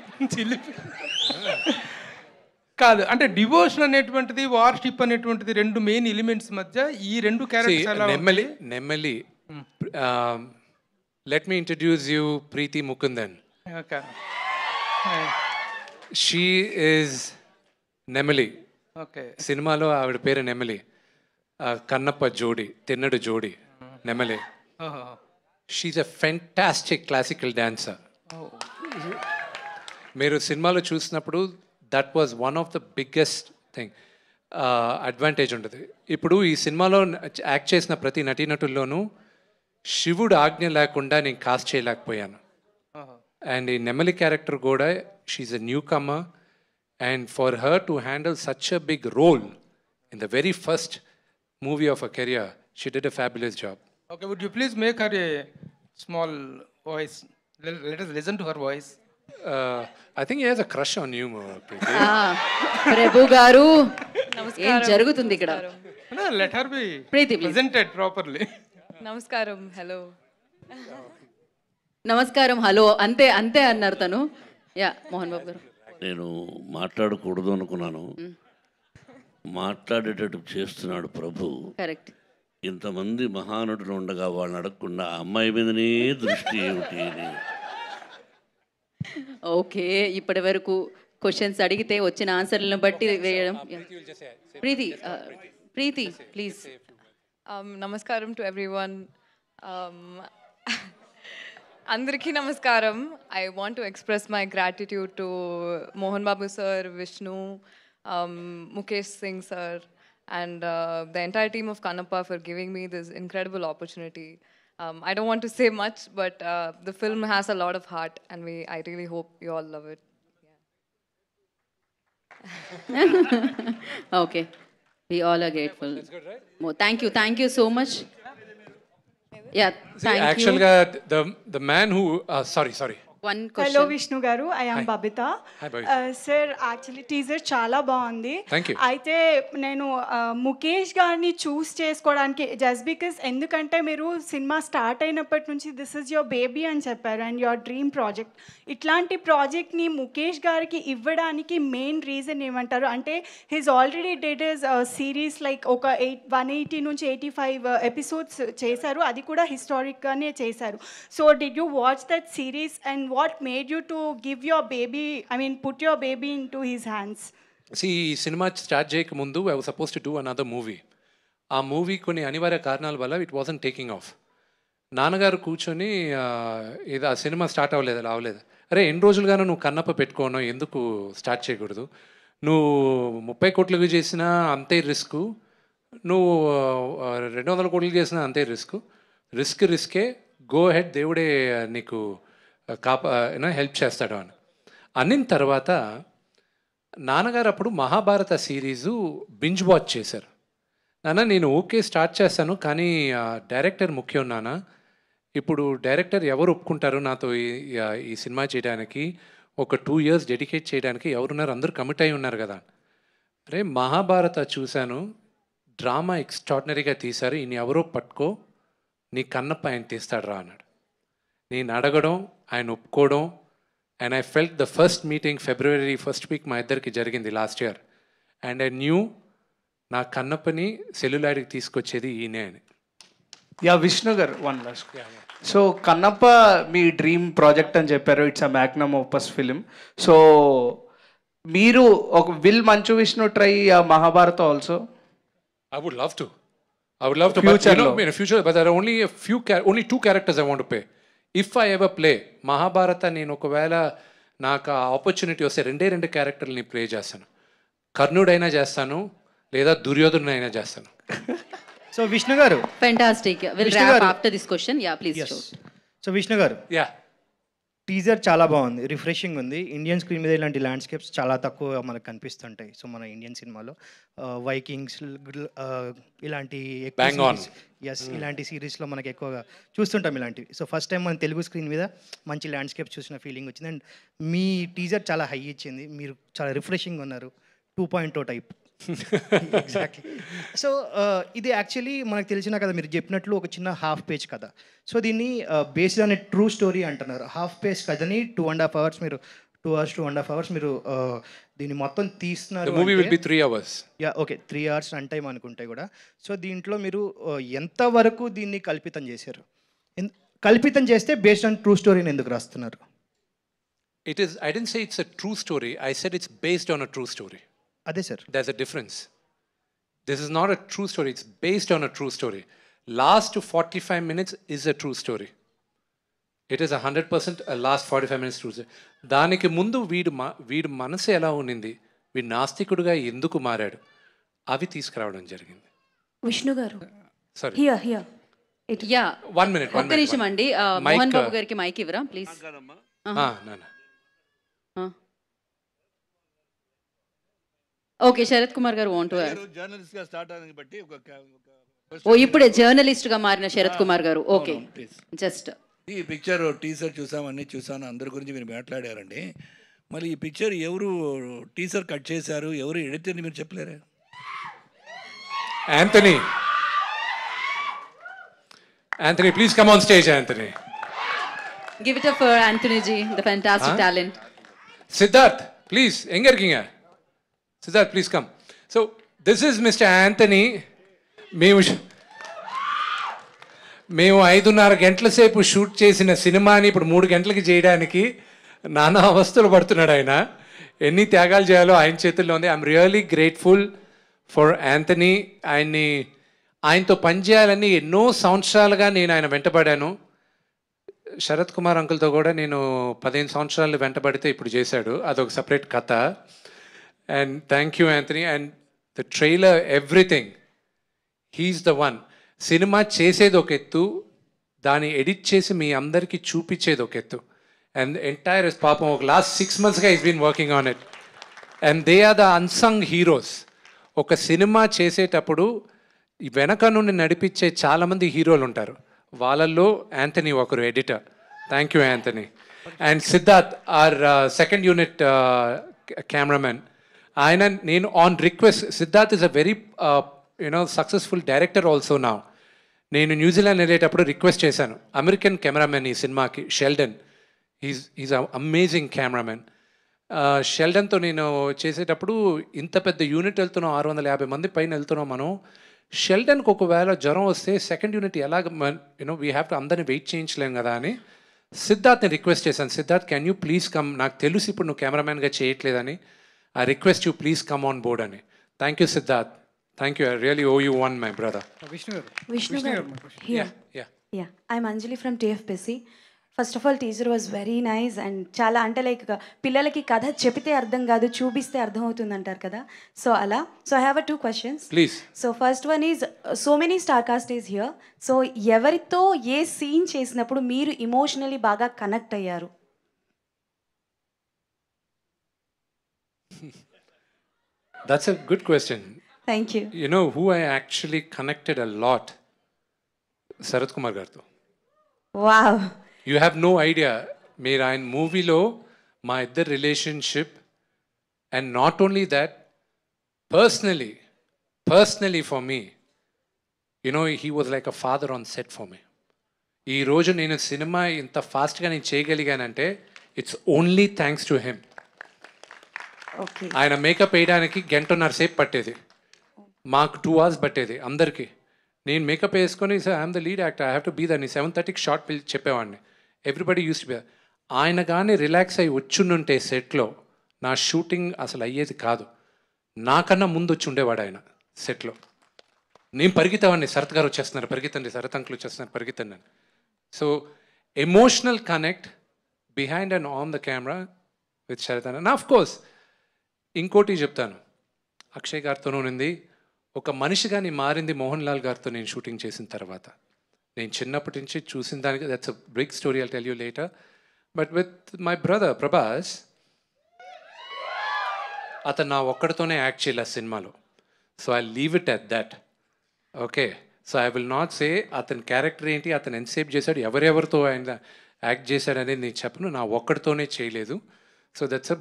కాదు, అంటే devotion అనేటువంటిది worship అనేటువంటిది రెండు మెయిన్ ఎలిమెంట్స్ మధ్య ఈ రెండు క్యారెక్టర్స్ ఎలా నెమ్మలి let me introduce you Preethi Mukundan. She is Nemali. సినిమాలో ఆవిడ పేరు నెమలి. కన్నప్ప జోడి, తిన్నడు జోడి Nemali. She's a fantastic classical dancer. మీరు సినిమాలో చూసినప్పుడు that was one of the biggest thing, advantage ఉంటుంది. ఇప్పుడు ఈ సినిమాలో యాక్ట్ చేసిన ప్రతి నటీనటుల్లోనూ శివుడు ఆజ్ఞ లేకుండా నేను కాస్ట్ చేయలేకపోయాను. అండ్ ఈ నెమలి క్యారెక్టర్ కూడా she's a newcomer, and for her to handle such a big role in the very first movie of a career, she did a fabulous job. Okay, would you please make her a small voice? Let us listen to her voice. I think he has a crush on you, Preeti. Prabhu Garu, ఏం జరుగుతుంది ఇక్కడ? No, let her be Preeti, presented properly. నమస్కారం, hello. నమస్కారం, hello, అంతే అంతే అన్నారు తను. Yeah, Mohan Babu గారు. నేను మాట్లాడకూడదు అనుకున్నాను, మాట్లాడేటట్టు చేస్తున్నాడు ప్రభు. కరెక్ట్. ఇంతమంది మహానటులు ఉండగా వాళ్ళని అడగకుండా అమ్మాయి మీదనే దృష్టి ఏమిటి? ఓకే, ఇప్పటి వరకు క్వశ్చన్స్ అడిగితే వచ్చిన ఆన్సర్లను బట్టి వేయడం. ప్రీతి ప్లీజ్. నమస్కారం టు ఎవ్రీవన్. అందరికీ నమస్కారం. I want to express my gratitude to Mohan Babu sir, Vishnu, Mukesh Singh sir, and the entire team of Kannappa for giving me this incredible opportunity. I don't want to say much, but the film has a lot of heart, and I really hope you all love it. Yeah. Okay, we all are grateful. That's good, right? Thank you so much. Yeah, thank you. Actually, the man who sorry. One hello question. Vishnu garu, I am Hi. Babita. Hi, Babita. Sir actually teaser చాలా బాగుంది. Thank you. అయితే నేను ముఖేష్ గారిని చూస్ చేసుకోవడానికి just because, ఎందుకంటే మీరు cinema start అయినప్పటి నుంచి దిస్ ఇస్ యువర్ బేబీ అని చెప్పారు అండ్ యువర్ డ్రీమ్ ప్రాజెక్ట్. ఇట్లాంటి ప్రాజెక్ట్ని ముఖేష్ గారికి ఇవ్వడానికి మెయిన్ రీజన్ ఏమంటారు? అంటే his already dead is series like ఒక 180 నుంచి 85 ఎపిసోడ్స్ చేశారు, అది కూడా హిస్టారిక్గానే చేశారు. So did you watch that series and what made you to give your baby, I mean put your baby into his hands? See, ఈ cinema start చేయక ముందు I was suppose to do another movie. ఆ movie కొన్ని అనివార్య కారణాల వల్ల it wasn't taking of. నాన్నగారు కూర్చొని ఇది ఆ సినిమా స్టార్ట్ అవ్వలేదు. అరే ఎన్ని రోజులుగానో నువ్వు కన్నప్ప పెట్టుకోను, ఎందుకు స్టార్ట్ చేయకూడదు? నువ్వు 30 కోట్లకు చేసినా అంతే రిస్క్, నువ్వు 200 కోట్లకు చేసినా అంతే రిస్కే. గో హెడ్, దేవుడే నీకు హెల్ప్ చేస్తాడు అని అనిన తర్వాత నాన్నగారు అప్పుడు మహాభారత సిరీజు బింజ్ వాచ్ చేశారు. నాన్న నేను ఓకే స్టార్ట్ చేస్తాను, కానీ డైరెక్టర్ ముఖ్యం నాన్న. ఇప్పుడు డైరెక్టర్ ఎవరు ఒప్పుకుంటారు నాతో ఈ సినిమా చేయడానికి, ఒక 2 years డెడికేట్ చేయడానికి ఎవరున్నారు? అందరూ కమిట్ అయి ఉన్నారు కదా. అరే మహాభారత చూశాను, డ్రామా ఎక్స్ట్రాడినరీగా తీశారు, ఈయన ఎవరో పట్టుకో, నీ కన్నప్ప ఆయన తీస్తాడు రా అన్నాడు. నేను అడగడం, ఆయన ఒప్పుకోవడం, and I felt the first meeting February 1st week మా ఇద్దరికి జరిగింది last year. And I knew నా కన్నప్పని సెల్యులాయిడ్కి తీసుకొచ్చేది ఈయనే అని. యా విష్ణు గారు, వన్ లాస్ట్. సో కన్నప్ప మీ డ్రీమ్ ప్రాజెక్ట్ అని చెప్పారు, it's a Magnum opus film. So మీరు ఒక will Manchu Vishnu try Mahabharata also? I would love to. Future, but there are only 2 characters I want to play. If I ever play Mahabharata, నేను ఒకవేళ నాకు ఆ opportunity వస్తే 2 క్యారెక్టర్ని ప్లే చేస్తాను. కర్ణుడైనా చేస్తాను, లేదా దుర్యోధనుడైనా చేస్తాను. సో విష్ణు గారు, Fantastic. We'll wrap after this question. Yeah, please. So Vishnu గారు, టీజర్ చాలా బాగుంది, రిఫ్రెషింగ్ ఉంది. ఇండియన్ స్క్రీన్ మీద ఇలాంటి ల్యాండ్స్కేప్స్ చాలా తక్కువ మనకు కనిపిస్తుంటాయి. సో మన ఇండియన్ సినిమాలో వైకింగ్స్ ఇలాంటి ఇలాంటి సిరీస్లో మనకి ఎక్కువగా చూస్తుంటాం ఇలాంటివి. సో ఫస్ట్ టైం మన తెలుగు స్క్రీన్ మీద మంచి ల్యాండ్స్కేప్స్ చూసిన ఫీలింగ్ వచ్చింది. అండ్ మీ టీజర్ చాలా హై ఇచ్చింది, మీరు చాలా రిఫ్రెషింగ్ ఉన్నారు, 2.0 టైప్. ఎగ్జాక్ట్లీ. సో ఇది యాక్చువల్లీ మనకు తెలిసినా కదా, మీరు చెప్పినట్లు ఒక చిన్న హాఫ్ పేజ్ కథ. సో దీన్ని based on a true story అంటున్నారు. హాఫ్ పేజ్ కథని 2.5 hours మీరు 2.5 hours మీరు దీన్ని మొత్తం తీస్తున్నారు. Movie will be 3 hours. Yeah okay, 3 hours run time అనుకుంటే కూడా. సో దీంట్లో మీరు ఎంతవరకు దీన్ని కల్పితం చేశారు? కల్పితం చేస్తే బేస్డ్ ఆన్ ట్రూ స్టోరీని ఎందుకు రాస్తున్నారు? I didn't say it's a true story. I said it's based on a true story. అదే sir, there's a difference. This is not a true story, it's based on a true story. Last 45 minutes is a true story. It is 100% a last 45 minutes true story. దానికి ముందు వీడు మనసు ఎలా ఉన్నింది, వీడు నాస్తికుడుగా ఎందుకు మారాడు, అవి తీసుకురావడం జరిగింది. విష్ణు గారు, సారీ, హియర్ యా 1 minute. ఒక్క నిమిషం అండి, మోహన్ బాబు గారికి మైక్ ఇవ్వరా ప్లీజ్. నాన్న ఓకే, శరత్ కుమార్ గారు వాంట్ టు యాడ్. జర్నలిస్ట్ గా స్టార్ట్ అవ్వడానికి బట్టి ఇప్పుడే జర్నలిస్ట్ గా మారిన శరత్ కుమార్ గారు. ఓకే, జస్ట్ ఈ పిక్చర్ టీజర్ చూసాను, అందరి గురించి మీరు మాట్లాడారండి. మరి ఈ పిక్చర్ ఎవరు టీజర్ కట్ చేశారు, ఎవరు ఎడిటర్ మీరు చెప్పలేరు? Anthony, please come on stage, Anthony. Give it up for Anthony ji, the fantastic talent. Siddharth, please, enga irkinga? Siddharth, please come. So, this is Mr. Anthony. మేము 5:30 గంటల సేపు shoot చేసిన సినిమాని ఇప్పుడు 3 గంటలకి చేయడానికి నానా అవస్థలు పడుతున్నాడు ఆయన. ఎన్ని త్యాగాలు చేయాలో ఆయన చేతుల్లో ఉంది. I'm really grateful for Anthony. ఆయనతో పనిచేయాలని ఎన్నో సంవత్సరాలుగా నేను ఆయన వెంటబడాను. శరత్ కుమార్ అంకుల్తో కూడా నేను 15 సంవత్సరాలు వెంటబడితే ఇప్పుడు చేశాడు, అదొక సపరేట్ కథ. And thank you Anthony. And the trailer, everything, he's the one. సినిమా చేసేది ఒక ఎత్తు, దాన్ని ఎడిట్ చేసి మీ అందరికీ చూపించేది ఒక ఎత్తు. అండ్ ఎంటైర్ పాపం ఒక లాస్ట్ 6 monthsగా is been working on it. And they are the unsung heroes. ఒక సినిమా చేసేటప్పుడు వెనక నుండి నడిపించే చాలామంది హీరోలు ఉంటారు, వాళ్ళల్లో యాంథనీ ఒకరు editor. Thank you Anthony. And Siddharth are second unit cameramen. ఆయన నేను on request, Siddharth is a very successful director also నా. నేను న్యూజిలాండ్ వెళ్ళేటప్పుడు రిక్వెస్ట్ చేశాను, అమెరికన్ కెమెరామెన్ ఈ సినిమాకి షెల్డన్, ఈజ్ అమేజింగ్ కెమెరామెన్. షెల్డన్తో నేను చేసేటప్పుడు ఇంత పెద్ద యూనిట్ వెళ్తున్నాం, 650 మంది పైన వెళ్తున్నాం మనం. షెల్డన్కి ఒకవేళ జ్వరం వస్తే సెకండ్ యూనిట్ ఎలాగ వీ హ్యావ్ టు అందరిని వెయిట్ చేయించలేం కదా అని సిద్ధార్థ్ని రిక్వెస్ట్ చేశాను, Siddharth can you please come, నాకు తెలుసు ఇప్పుడు నువ్వు కెమెరామెన్గా చేయట్లేదని, I request you please come on board అని. Thank you Siddharth, thank you, I really owe you one my brother. Vishnu garu. Yeah. I'm Anjali from TFPC. First of all teaser was very nice and చాలా అంటే like పిల్లలకి కథ చెప్తే అర్థం కాదు, చూపిస్తే అర్థం అవుతుంది అంటారు కదా, సో అలా. So I have 2 questions. Please. So first one is, so many star cast is here, so ఎవరితో ఏ సీన్ చేసినప్పుడు మీరు ఇమోషనలీ బాగా కనెక్ట్ అయ్యారు? That's a good question. Thank you. You know who I actually connected a lot? Sarath Kumar garto. Wow. You have no idea. Mera in movie lo my iddar relationship, and not only that, personally for me, you know, he was like a father on set for me. ఈ రోజు నేను cinema ఇంత ఫాస్ట్గా నేను చేయగలిగానంటే it's only thanks to him. ఆయన makeup వేయడానికి 1.5 సేపు పట్టేది, మాకు 2 hours పట్టేది అందరికీ. నేను మేకప్ వేసుకొని sir I'm the lead actor, I have to be దాన్ని 7:30కి షార్ట్ పిలిచి చెప్పేవాడిని. Everybody used to be. ఆయన కానీ రిలాక్స్ అయ్యి వచ్చుండుంటే సెట్లో నా షూటింగ్ అసలు అయ్యేది కాదు. నాకన్నా ముందు వచ్చి ఉండేవాడు ఆయన సెట్లో. నేను పరిగెత్తేవాడిని, శరత్ గారు వచ్చేస్తున్నారు పరిగెత్తండి, శరత్ అంకుల్ వచ్చేస్తున్నారు పరిగెత్తండి అని. So emotional connect behind and on the camera with Sharath అన్న. నా ఆఫ్ కోర్స్ ఇంకోటి చెప్తాను, అక్షయ్ గారితోనూ ఉంది, ఒక మనిషిగా నేను మారింది మోహన్ లాల్ గారితో నేను షూటింగ్ చేసిన తర్వాత. నేను చిన్నప్పటి నుంచి చూసిన దానికి that's a big story, I'll tell you later. But with my brother Prabhas, అతను నా ఒక్కడితోనే యాక్ట్ చేయలే సినిమాలో. So I leave it at that. Okay, so I will not say అతని క్యారెక్టర్ ఏంటి, అతను ఎంతసేపు చేశాడు, ఎవరెవరితో ఆయన యాక్ట్ చేశాడు అనేది నేను చెప్పను, నా ఒక్కడితోనే చేయలేదు. So that's a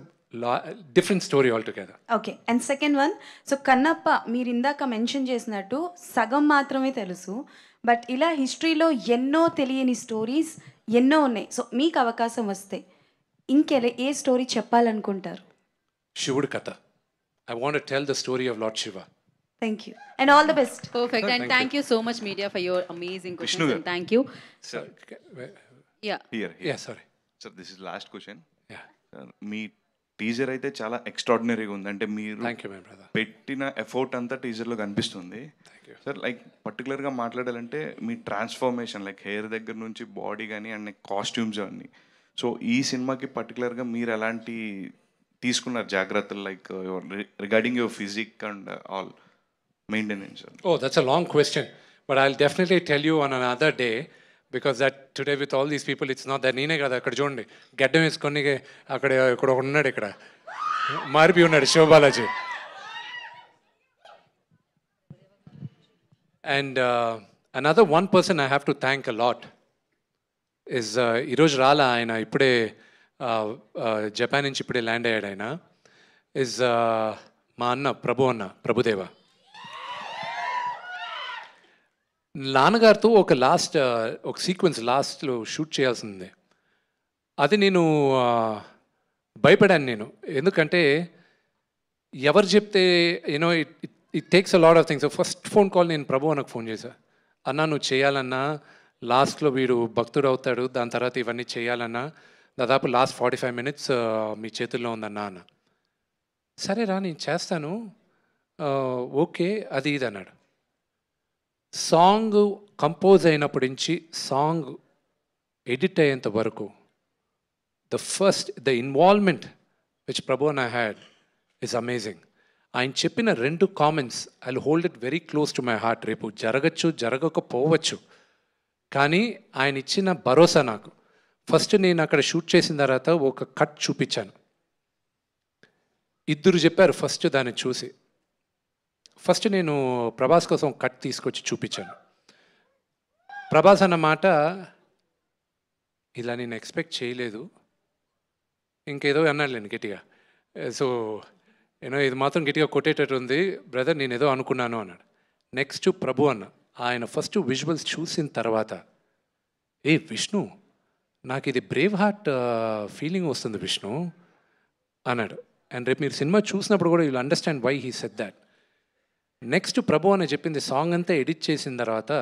different story all together. Okay, and second one, so Kannappa మీరు ఇందాక మెన్షన్ చేసినట్టు సగం మాత్రమే తెలుసు, బట్ ఇలా హిస్టరీలో ఎన్నో తెలియని స్టోరీస్ ఎన్నో ఉన్నాయి. సో మీకు అవకాశం వస్తే ఏ స్టోరీ చెప్పాలనుకుంటారు? శివుడి కథ. I want to tell the story of lord Shiva. Thank you. And all the best. Perfect. And thank you so much, media, for your amazing questions. And thank you. Sir, yeah. Here. Yeah, sorry. Sir, this is last question. Yeah. Me teaser అయితే చాలా ఎక్స్ట్రాడినరీగా ఉంది. అంటే మీరు పెట్టిన effort అంతా టీజర్లో కనిపిస్తుంది. సార్, లైక్ పర్టికులర్గా మాట్లాడాలంటే మీ ట్రాన్స్ఫర్మేషన్, లైక్ హెయిర్ దగ్గర నుంచి బాడీ కానీ అండ్ కాస్ట్యూమ్స్ అన్నీ. సో ఈ సినిమాకి పర్టికులర్గా మీరు ఎలాంటి తీసుకున్నారు జాగ్రత్తలు, like regarding your physique and all maintenance? Oh, that's a long question, but I'll definitely tell you on another day, because that today with all these people it's not that నేనే కదా అక్కడ చూడండి గడ్డం వేసుకొని అక్కడ ఇక్కడ ఉన్నాడు, ఇక్కడ మారిపి ఉన్నాడు Siva Balaji. And another one person I have to thank a lot is ఈరోజు రాలా ఆయన, ఇప్పుడే జపాన్ నుంచి ఇప్పుడే ల్యాండ్ అయ్యాడు ఆయన, ఇస్ మా అన్న ప్రభుదేవ. నాన్నగారితో ఒక సీక్వెన్స్ లాస్ట్లో షూట్ చేయాల్సిందే. అది నేను భయపడాను నేను, ఎందుకంటే ఎవరు చెప్తే you know it takes a lot of things. First phone call నేను ప్రభు అన్నకు ఫోన్ చేశా, అన్నా నువ్వు చేయాలన్నా, లాస్ట్లో వీడు భక్తుడు అవుతాడు, దాని తర్వాత ఇవన్నీ చేయాలన్నా, దాదాపు లాస్ట్ 45 minutes మీ చేతుల్లో ఉందన్నా అన్న. సరే రా నేను చేస్తాను, ఓకే అది ఇది అన్నాడు. సాంగ్ కంపోజ్ అయినప్పటి నుంచి సాంగ్ ఎడిట్ అయ్యేంత వరకు the involvement which Prabhu and I had is amazing. ఆయన చెప్పిన 2 comments I will hold it very close to my heart. రేపు జరగచ్చు జరగకపోవచ్చు, కానీ ఆయన ఇచ్చిన భరోసా నాకు. ఫస్ట్ నేను అక్కడ షూట్ చేసిన తర్వాత ఒక కట్ చూపించాను, 2 చెప్పారు ఫస్ట్ దాన్ని చూసి. ఫస్ట్ నేను ప్రభాస్ కోసం కట్ తీసుకొచ్చి చూపించాను. ప్రభాస్ అన్న మాట ఇలా నేను ఎక్స్పెక్ట్ చేయలేదు, ఇంకేదో అన్నాడులేండి గట్టిగా. సో ఇది మాత్రం గట్టిగా కొట్టేటట్టు ఉంది బ్రదర్, నేను ఏదో అనుకున్నాను అన్నాడు. నెక్స్ట్ ప్రభు అన్న, ఆయన ఫస్ట్ విజువల్స్ చూసిన తర్వాత విష్ణు నాకు ఇది బ్రేవ్ హార్ట్ ఫీలింగ్ వస్తుంది విష్ణు అన్నాడు. అండ్ రేపు మీరు సినిమా చూసినప్పుడు కూడా you'll understand why he said that. Next Prabhu అని చెప్పింది సాంగ్ అంతా ఎడిట్ చేసిన తర్వాత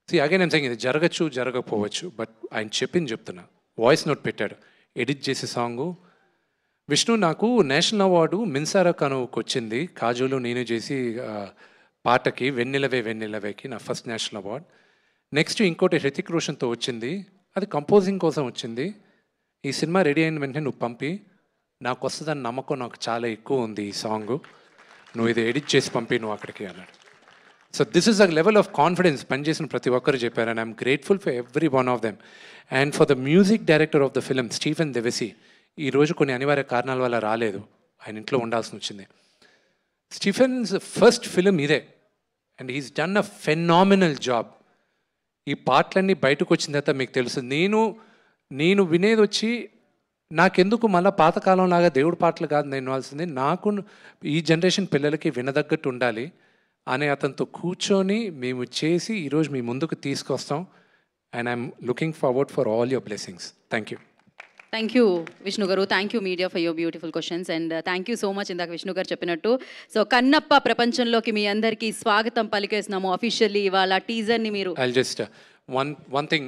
అగైన్ నేను సెయింగ్ ఇది జరగచ్చు జరగకపోవచ్చు, బట్ ఆయన చెప్తున్నా. వాయిస్ నోట్ పెట్టాడు ఎడిట్ చేసే సాంగు. విష్ణు నాకు నేషనల్ అవార్డు మిన్సారా కనుకు వచ్చింది, కాజోలు నేను చేసి పాటకి వెన్నెలవే వెన్నెలవేకి నా ఫస్ట్ నేషనల్ అవార్డ్. నెక్స్ట్ ఇంకోటి హృతిక్ రోషన్తో వచ్చింది, అది కంపోజింగ్ కోసం వచ్చింది. ఈ సినిమా రెడీ అయిన వెంటనే నువ్వు పంపి, నాకు వస్తుందని నమ్మకం నాకు చాలా ఎక్కువ ఉంది ఈ సాంగు, నువ్వు ఇది ఎడిట్ చేసి పంపి నువ్వు అక్కడికి అన్నాడు. So this is a level of confidence పనిచేసిన ప్రతి ఒక్కరు చెప్పారు. And I'm grateful for every one of them. And for the music director of the film Stephen Devassy, ఈరోజు కొన్ని అనివార్య కారణాల వల్ల రాలేదు, ఆయన ఇంట్లో ఉండాల్సి వచ్చింది. స్టీఫెన్స్ ఫస్ట్ ఫిలిం ఇదే and he's done a phenomenal job. ఈ పాటలన్నీ బయటకు వచ్చిన తర్వాత మీకు తెలుసు, నేను వినేది వచ్చి నాకెందుకు మళ్ళీ పాతకాలంలాగా దేవుడి పాటలు కాదు నేను వినాల్సింది, నాకు ఈ జనరేషన్ పిల్లలకి వినదగ్గట్టు ఉండాలి అనే అతనితో కూర్చొని మేము చేసి ఈరోజు మీ ముందుకు తీసుకొస్తాం. And I'm looking forward for all your blessings. Thank you. Thank you Vishnu garu, thank you media for your beautiful questions and thank you so much. ఇందాక విష్ణు గారు చెప్పినట్టు సో కన్నప్ప ప్రపంచంలోకి మీ అందరికీ స్వాగతం పలికేస్తున్నాము అఫీషియల్లీ. ఇవాళ టీజర్ని మీరు I'll just one thing,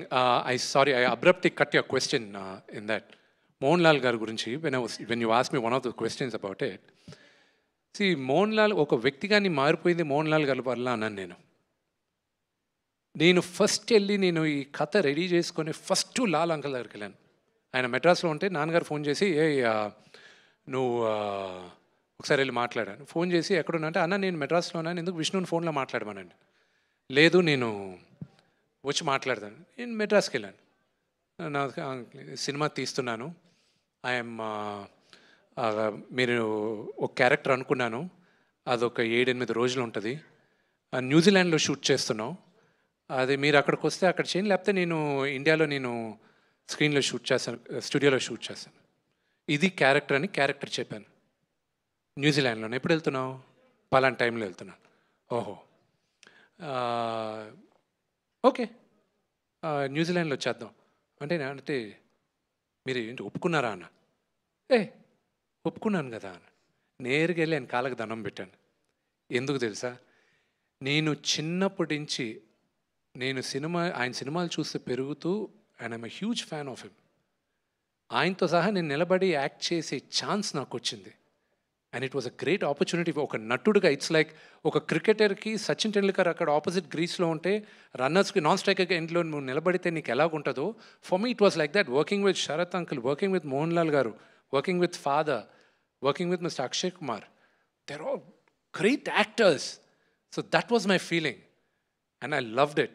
I abruptly cut your question in that. Mohanlal గారి గురించి when you asked me one of the questions about it, see Mohanlal ఒక వ్యక్తిగాని మారిపోయింది మోహన్లాల్ గారి వల్ల అన్నాను. నేను ఫస్ట్ వెళ్ళి నేను ఈ కథ రెడీ చేసుకొని ఫస్ట్ లాల్ అంకల్ దగ్గరికి వెళ్ళాను. ఆయన మెడ్రాస్లో ఉంటే నాన్నగారు ఫోన్ చేసి నువ్వు ఒకసారి వెళ్ళి మాట్లాడాను. ఫోన్ చేసి ఎక్కడున్నా అంటే అన్న నేను మెడ్రాస్లో ఉన్నాను, ఎందుకు విష్ణుని ఫోన్లో మాట్లాడమనండి. లేదు నేను వచ్చి మాట్లాడతాను. నేను మెడ్రాస్కి వెళ్ళాను, నా సినిమా తీస్తున్నాను, ఐఎమ్ మీరు ఒక క్యారెక్టర్ అనుకున్నాను, అదొక 7-8 రోజులు ఉంటుంది, న్యూజిలాండ్లో షూట్ చేస్తున్నాం, అది మీరు అక్కడికి వస్తే అక్కడ చేయండి, లేకపోతే నేను ఇండియాలో నేను స్క్రీన్లో షూట్ చేస్తాను, స్టూడియోలో షూట్ చేస్తాను. ఇది క్యారెక్టర్ అని క్యారెక్టర్ చెప్పాను. న్యూజిలాండ్లోనే ఎప్పుడు వెళ్తున్నావు? పలానా టైంలో వెళ్తున్నాను. ఓహో ఓకే న్యూజిలాండ్లో వచ్చేద్దాం అంటే మీరు ఏంటి ఒప్పుకున్నారా అన్న? ఒప్పుకున్నాను కదా అన్న. నేరుగా వెళ్ళి ఆయన కాళ్ళకి దండం పెట్టాను. ఎందుకు తెలుసా, నేను చిన్నప్పటి నుంచి ఆయన సినిమాలు చూస్తే పెరుగుతూ and I'm a huge fan of him. ఆయనతో సహా నేను నిలబడి యాక్ట్ చేసే ఛాన్స్ నాకు వచ్చింది. And it was a great opportunity. ఒక నటుడుగా ఇట్స్ లైక్ ఒక క్రికెటర్కి సచిన్ టెండూల్కర్ అక్కడ ఆపోజిట్ గ్రీస్లో ఉంటే రన్నర్స్కి నాన్ స్ట్రైకర్గా ఎండ్లో నువ్వు నిలబడితే నీకు ఎలాగుంటుందో, for me it was like that. Working with Sarath uncle, working with Mohan Lal garu, working with father, working with mister Akshay Kumar, they're all great actors. So that was my feeling and I loved it.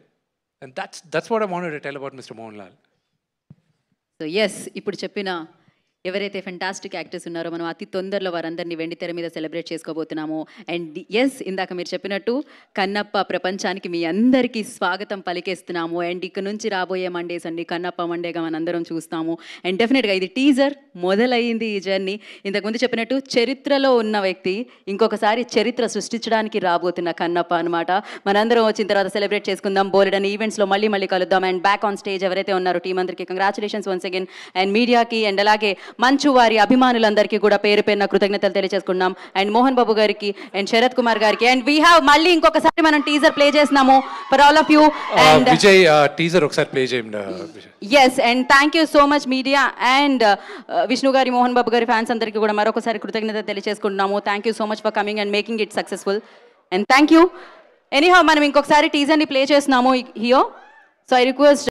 And that's what I wanted to tell about Mr. Mohanlal. So yes, ఇప్పుడు చెప్పిన ఎవరైతే fantastic actors ఉన్నారో మనం అతి తొందరలో వారందరినీ వెండితెర మీద సెలబ్రేట్ చేసుకోబోతున్నాము. అండ్ ఎస్, ఇందాక మీరు చెప్పినట్టు కన్నప్ప ప్రపంచానికి మీ అందరికీ స్వాగతం పలికేస్తున్నాము. అండ్ ఇక్కడ నుంచి రాబోయే మండేస్ అండి కన్నప్ప మండేగా మనందరం చూస్తాము. అండ్ డెఫినెట్గా ఇది టీజర్, మొదలయ్యింది ఈ జర్నీ. ఇంతకుముందు చెప్పినట్టు చరిత్రలో ఉన్న వ్యక్తి ఇంకొకసారి చరిత్ర సృష్టించడానికి రాబోతున్న కన్నప్ప అనమాట. మనందరం వచ్చిన తర్వాత సెలబ్రేట్ చేసుకుందాం. బోలెడని ఈవెంట్స్లో మళ్ళీ కలుద్దాం. అండ్ బ్యాక్ ఆన్ స్టేజ్ ఎవరైతే ఉన్నారో టీం అందరికీ కంగ్రాచులేషన్స్ వన్స్ అగైన్. అండ్ మీడియాకి అండ్ అలాగే మంచు వారి అభిమానులందరికీ కూడా పేరు పేరున కృతజ్ఞతలు తెలియజేసుకున్నాం. అండ్ మోహన్ బాబు గారికి అండ్ శరత్ కుమార్ గారికి. అండ్ వీ హ్యావ్ మళ్ళీ ఇంకొకసారి మనం టీజర్ ప్లే చేస్తున్నాము for all of you. And Vijay teaser ఒకసారి ప్లే చేయండి. Yes, and thank you so much media and Vishnu గారి, మోహన్ బాబు గారి ఫ్యాన్స్ అందరికీ కూడా మరొకసారి కృతజ్ఞత తెలియజేసుకుంటున్నాము. Thank you so much for coming and making it successful. And thank you. Anyhow మనం ఇంకొకసారి టీజర్ని ప్లే చేస్తున్నాము హియో. So I request